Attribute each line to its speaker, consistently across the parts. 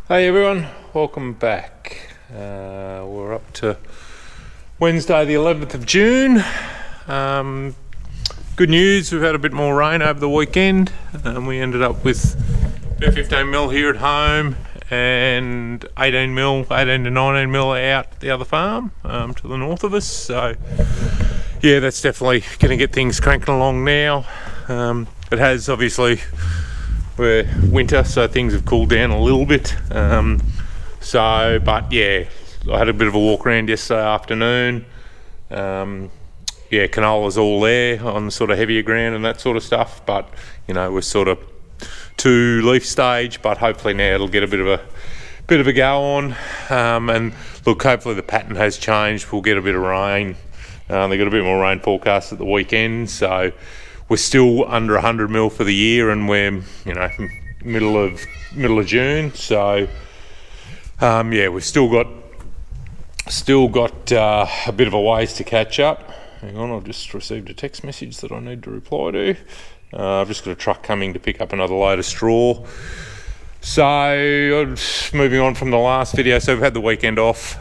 Speaker 1: Hey everyone, welcome back. We're up to Wednesday the 11th of June. Good news, we've had a bit more rain over the weekend. We ended up with about 15 mil here at home and 18 to 19 mil out the other farm to the north of us. So yeah, that's definitely going to get things cranking along now. It has obviously, we're winter, so things have cooled down a little bit. But yeah, I had a bit of a walk around yesterday afternoon. Canola's all there on the sort of heavier ground and that sort of stuff. But you know, we're sort of to leaf stage, but hopefully now it'll get a bit of a go on. And look, hopefully the pattern has changed. We'll get a bit of rain. They got a bit more rain forecast at the weekend, so we're still under 100 mil for the year, and we're middle of June. So we've still got a bit of a ways to catch up. Hang on, I've just received a text message that I need to reply to. I've just got a truck coming to pick up another load of straw. So moving on from the last video, so we've had the weekend off.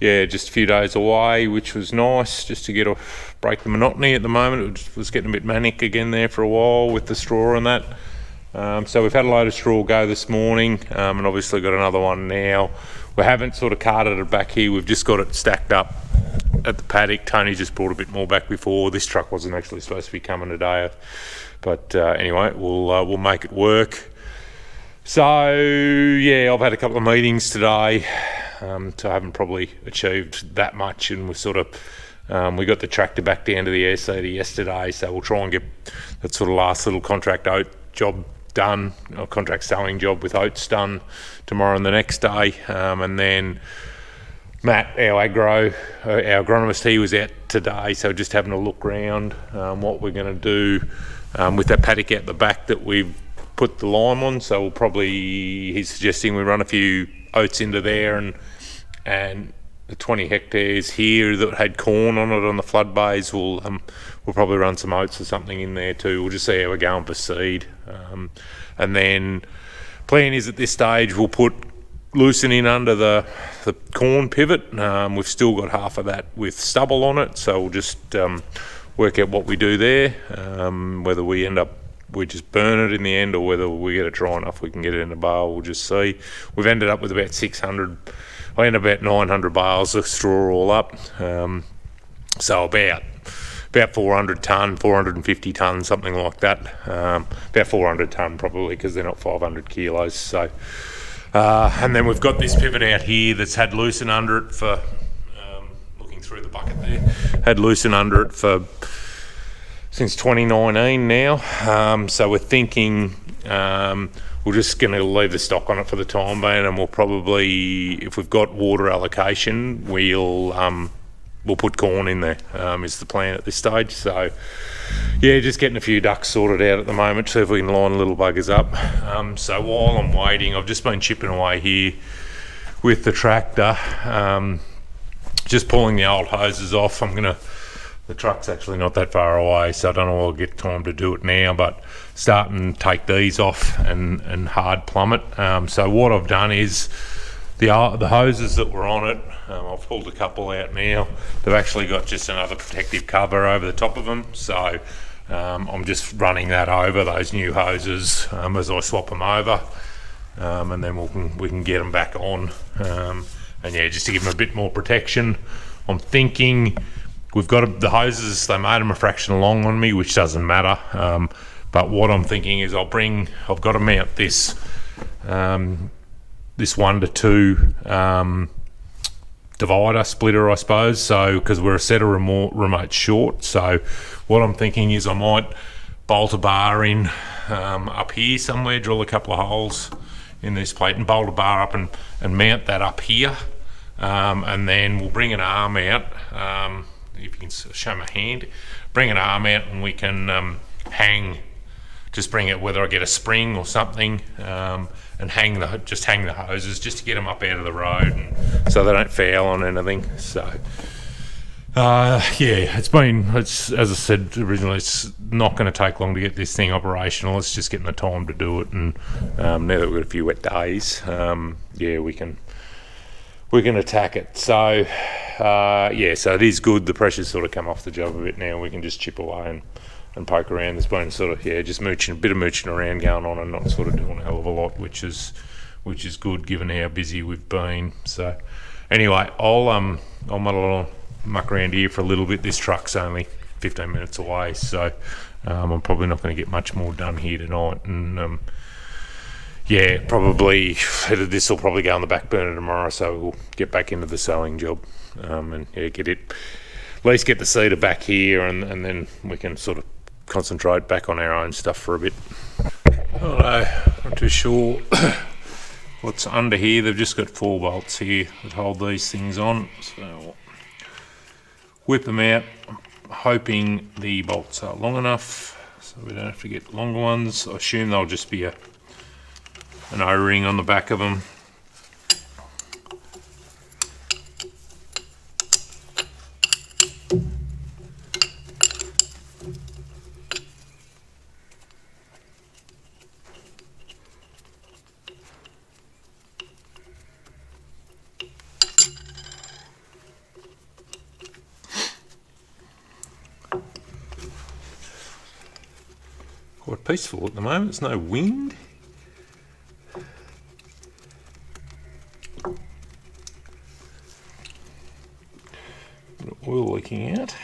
Speaker 1: Just a few days away, which was nice, just to break the monotony at the moment. It was getting a bit manic again there for a while with the straw and that. So we've had a load of straw go this morning, and obviously got another one now. We haven't sort of carted it back here, we've just got it stacked up at the paddock. Tony just brought a bit more back before. This truck wasn't actually supposed to be coming today, but anyway, we'll make it work. So yeah, I've had a couple of meetings today. So I haven't probably achieved that much, and we got the tractor back down to the air seeder yesterday, so we'll try and get that sort of last little contract oat job done, or contract sowing job with oats done tomorrow and the next day. And then Matt, our agronomist, he was out today, so just having a look round what we're going to do with that paddock out the back that we've put the lime on. So he's suggesting we run a few oats into there, and the 20 hectares here that had corn on it on the flood bays, we'll probably run some oats or something in there too. We'll just see how we're going for seed. And then plan is at this stage we'll put lucerne in under the corn pivot. We've still got half of that with stubble on it, so we'll just work out what we do there, whether we just burn it in the end, or whether we get it dry enough we can get it in a bale. We'll just see. We've ended up with about 900 bales of straw all up. So about 400 tonne, 450 tonne, something like that. About 400 tonne probably, because they're not 500 kilos. So, and then we've got this pivot out here that's had lucerne under it for, looking through the bucket there, had lucerne under it for since 2019 now. So we're thinking we're just going to leave the stock on it for the time being, and we'll probably, if we've got water allocation, we'll put corn in there, is the plan at this stage. So yeah, just getting a few ducks sorted out at the moment, see if we can line little buggers up. So while I'm waiting, I've just been chipping away here with the tractor, just pulling the old hoses off. The truck's actually not that far away, so I don't know if I'll get time to do it now, but start and take these off and hard plumb it. So what I've done is the hoses that were on it, I've pulled a couple out now. They've actually got just another protective cover over the top of them, so I'm just running that over, those new hoses, as I swap them over, and then we can get them back on, and yeah, just to give them a bit more protection. I'm thinking we've got the hoses, they made them a fraction long on me, which doesn't matter. But what I'm thinking is I've got to mount this 1 to 2 divider, splitter, I suppose. So, because we're a set of remote short. So what I'm thinking is I might bolt a bar in up here somewhere, drill a couple of holes in this plate and bolt a bar up and mount that up here. And then we'll bring an arm out. If you can show my hand, bring an arm out and we can bring it, whether I get a spring or something, and hang the hoses just to get them up out of the road, and so they don't foul on anything. So Yeah, it's as I said originally, it's not going to take long to get this thing operational. It's just getting the time to do it, and now that we've got a few wet days, yeah, we can attack it. So yeah, so it is good. The pressure's sort of come off the job a bit now. We can just chip away and poke around. There's been sort of just a bit of mooching around going on, and not sort of doing a hell of a lot, which is good given how busy we've been. So anyway, I'll muck around here for a little bit. This truck's only 15 minutes away, so I'm probably not going to get much more done here tonight, and yeah, probably this will probably go on the back burner tomorrow, so we'll get back into the sowing job, and yeah, at least get the seeder back here, and then we can sort of concentrate back on our own stuff for a bit. I don't know, not too sure what's under here. They've just got 4 bolts here that hold these things on, so whip them out. I'm hoping the bolts are long enough so we don't have to get longer ones. I assume they'll just be an O-ring on the back of them. Quite peaceful at the moment, there's no wind. Oil leaking out.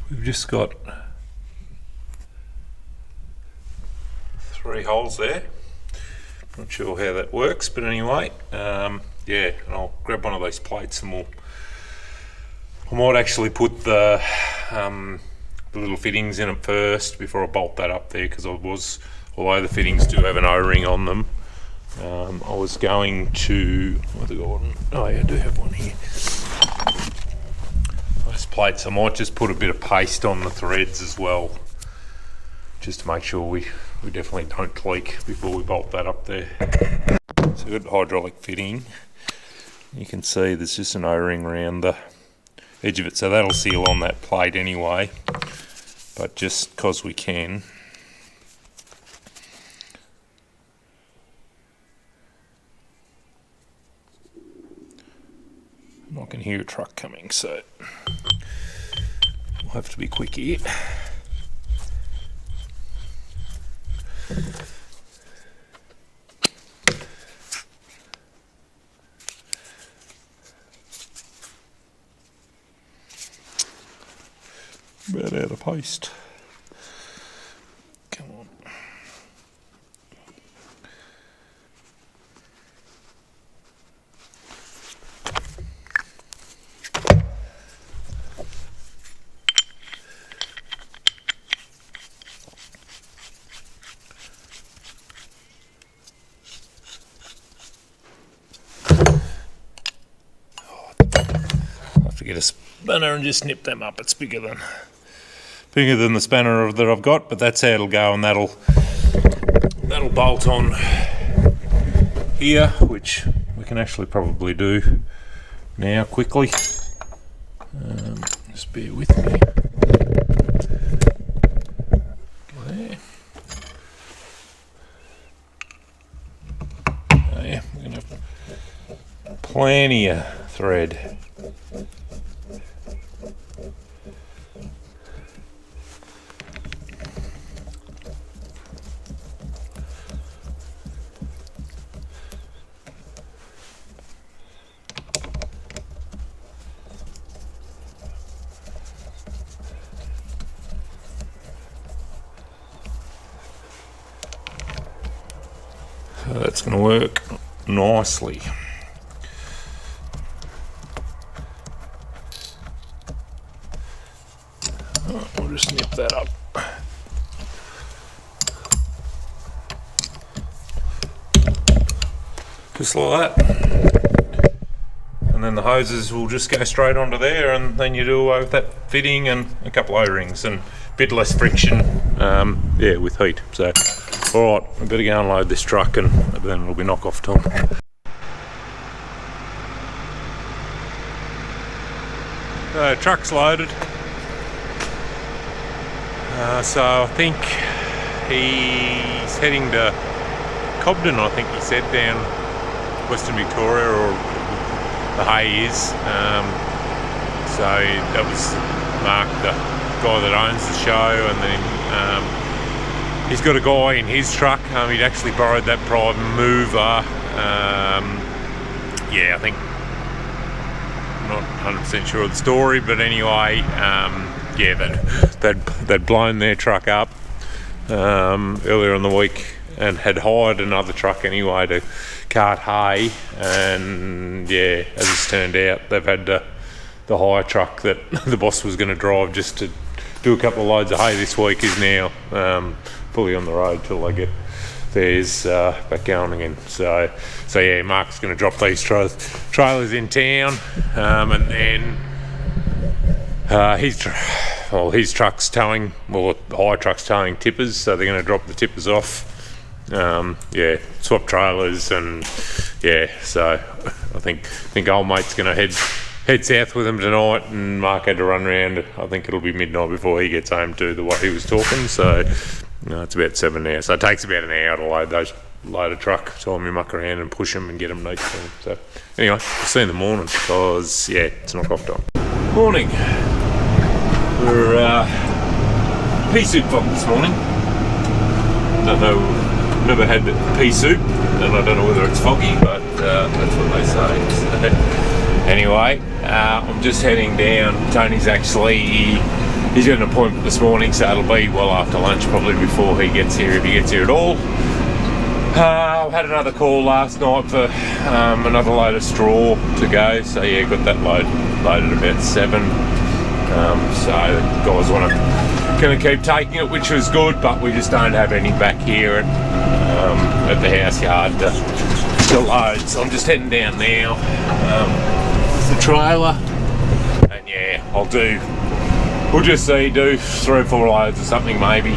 Speaker 1: We've just got 3 holes there. Not sure how that works, but anyway, yeah, and I'll grab one of those plates and I might actually put the little fittings in it first before I bolt that up there, because although the fittings do have an O-ring on them, I was going to, where's it gone? Oh yeah, I do have one here. Those plates, I might just put a bit of paste on the threads as well, just to make sure we definitely don't leak before we bolt that up there. So we've got the hydraulic fitting. You can see there's just an O-ring around the edge of it, so that'll seal on that plate anyway, but just because we can. I can hear a truck coming, so we'll have to be quick here. About out of paste. Come on. I'll have to get a spanner and just snip them up. It's bigger than the spanner that I've got, but that's how it'll go, and that'll bolt on here, which we can actually probably do now quickly. Just bear with me. There. Oh yeah, we're gonna have plenty of thread. So that's going to work nicely. We'll just nip that up. Just like that. And and then the hoses will just go straight onto there, and then you do away with that fitting and a couple of O-rings and a bit less friction, yeah, with heat. So, all right, I better go and load this truck, and then it'll be knock-off time. Truck's loaded. So I think he's heading to Cobden, I think he said, down Western Victoria, or the hay is. So that was Mark, the guy that owns the show, and then he's got a guy in his truck. He'd actually borrowed that private mover. Yeah, I think, not 100% sure of the story, but anyway, yeah, they'd blown their truck up earlier in the week and had hired another truck anyway to cart hay, and yeah, as it's turned out, they've had the hire truck that the boss was going to drive just to do a couple of loads of hay this week is now fully on the road till they get theirs back going again. So yeah, Mark's going to drop these trailers in town, and then his truck's towing, well, the hire truck's towing tippers, so they're going to drop the tippers off. Yeah, swap trailers, and yeah, so I think old mate's going to head south with him tonight, and Mark had to run around. I think it'll be midnight before he gets home to the way he was talking. So it's about 7 now, so it takes about an hour to load a truck, time you muck around and push them and get them neat. So anyway, we'll see you in the morning, because yeah, it's knock-off time. Morning. We're pea soup fog this morning. Don't know, never had pea soup, and I don't know whether it's foggy, but that's what they say. So, anyway, I'm just heading down. Tony's he's got an appointment this morning, so it'll be well after lunch, probably before he gets here, if he gets here at all. I had another call last night for another load of straw to go, so yeah, got that loaded about 7. So guys going to keep taking it, which was good, but we just don't have any back here at the house yard to load. So I'm just heading down now. The trailer, and yeah, we'll just do 3 or 4 loads or something, maybe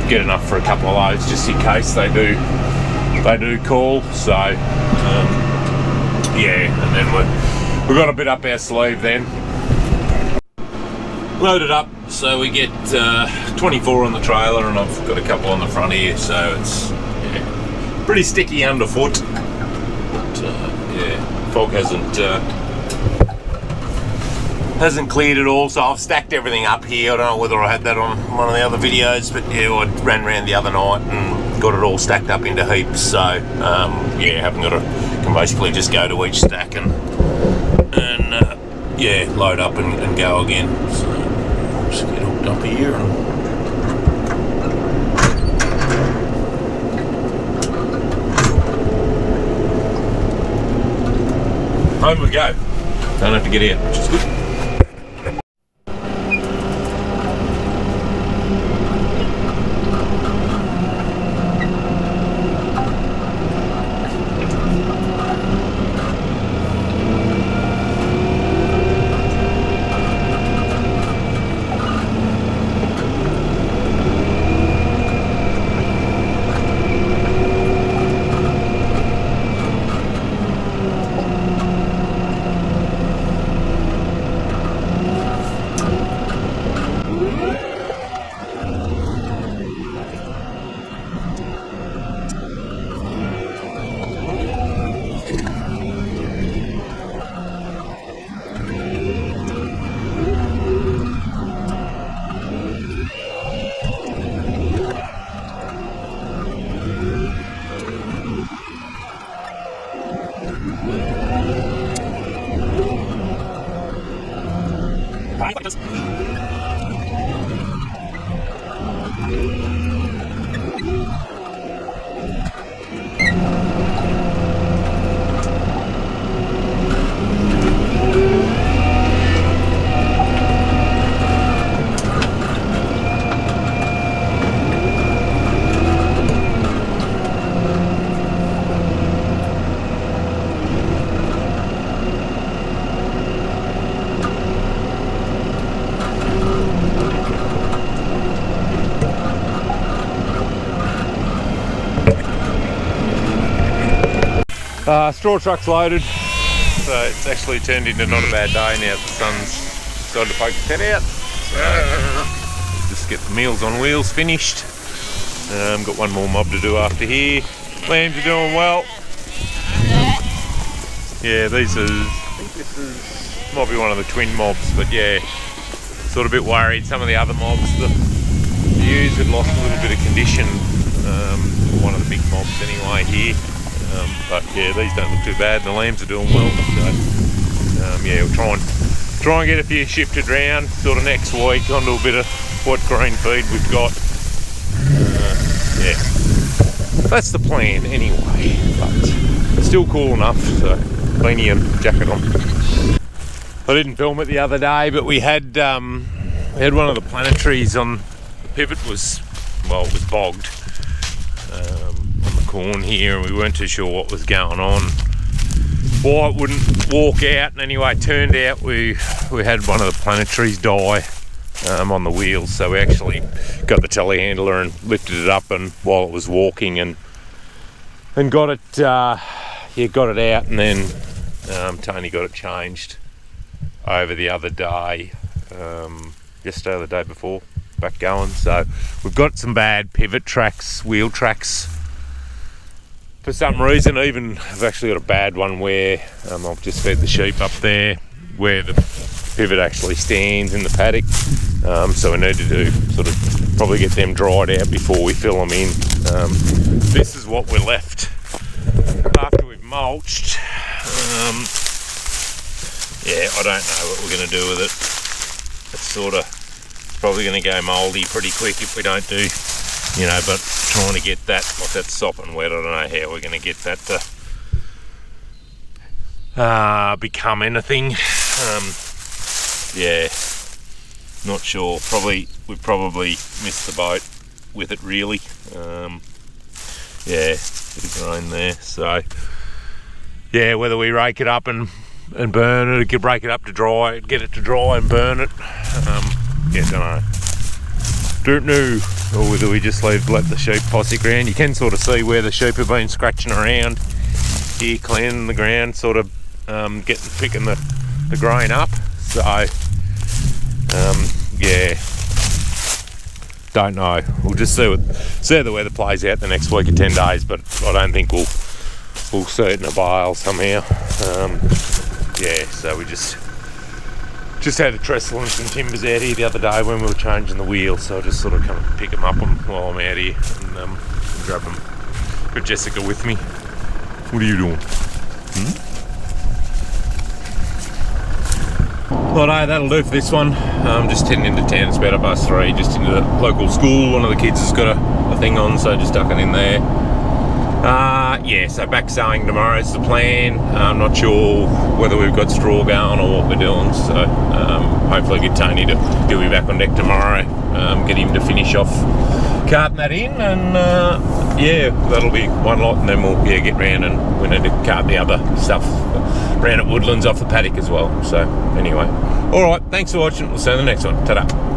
Speaker 1: get enough for a couple of loads just in case they do call. So yeah, and then we've got a bit up our sleeve then. Loaded up, so we get 24 on the trailer, and I've got a couple on the front here, so it's pretty sticky underfoot. But yeah, fog hasn't cleared at all, so I've stacked everything up here. I don't know whether I had that on one of the other videos, but yeah, I ran around the other night and got it all stacked up into heaps. So yeah, can basically just go to each stack and yeah, load up and go again. So just get hooked up here and home we go. Don't have to get out, which is good. Straw truck's loaded, so it's actually turned into not a bad day now. The sun's started to poke its head out. So just get the Meals on Wheels finished. Got one more mob to do after here. Lambs are doing well. Yeah, I think this is might be one of the twin mobs, but yeah, sort of a bit worried. Some of the other mobs, the ewes had lost a little bit of condition. One of the big mobs anyway here. But yeah, these don't look too bad, and the lambs are doing well. So yeah, we'll try and get a few shifted round sort of next week onto a bit of what green feed we've got. Yeah, that's the plan anyway. But it's still cool enough, so beanie and jacket on. I didn't film it the other day, but we had one of the planetaries on the pivot was bogged. Corn here, and we weren't too sure what was going on, why it wouldn't walk out, and anyway it turned out we had one of the planetaries die on the wheels, so we actually got the telehandler and lifted it up, and while it was walking and got it got it out, and then Tony got it changed over the other day, yesterday or the day before, back going. So we've got some bad pivot tracks, wheel tracks. For some reason, even I've actually got a bad one where I've just fed the sheep up there where the pivot actually stands in the paddock. So we need to do sort of probably get them dried out before we fill them in. This is what we're left after we've mulched. Yeah, I don't know what we're going to do with it. It's probably going to go mouldy pretty quick if we don't do, but trying to get that, like that sopping wet, I don't know how we're going to get that to become anything. Yeah, not sure. We probably missed the boat with it really. Yeah, bit of grain there. So yeah, whether we rake it up and burn it, or break it up to dry, get it to dry and burn it. Yeah, don't know. Or whether we just let the sheep posse around. You can sort of see where the sheep have been scratching around here, cleaning the ground, sort of picking the grain up. So yeah, don't know. We'll just see how the weather plays out the next week or 10 days, but I don't think we'll see it in a bale somehow. Yeah, so we just had a trestle and some timbers out here the other day when we were changing the wheel, so I just sort of come and pick them up while I'm out here and grab them. Got Jessica with me. What are you doing? Righto, that'll do for this one. I'm just heading into town. It's about 3:30, just into the local school. One of the kids has got a thing on, so just ducking in there. Yeah, so back sowing tomorrow is the plan. I'm not sure whether we've got straw going or what we're doing, so hopefully get Tony he'll be back on deck tomorrow, get him to finish off carting that in, and yeah, that'll be one lot, and then we'll get round and we need to cart the other stuff round at Woodlands off the paddock as well. So anyway, alright, thanks for watching, we'll see you in the next one. Ta-da.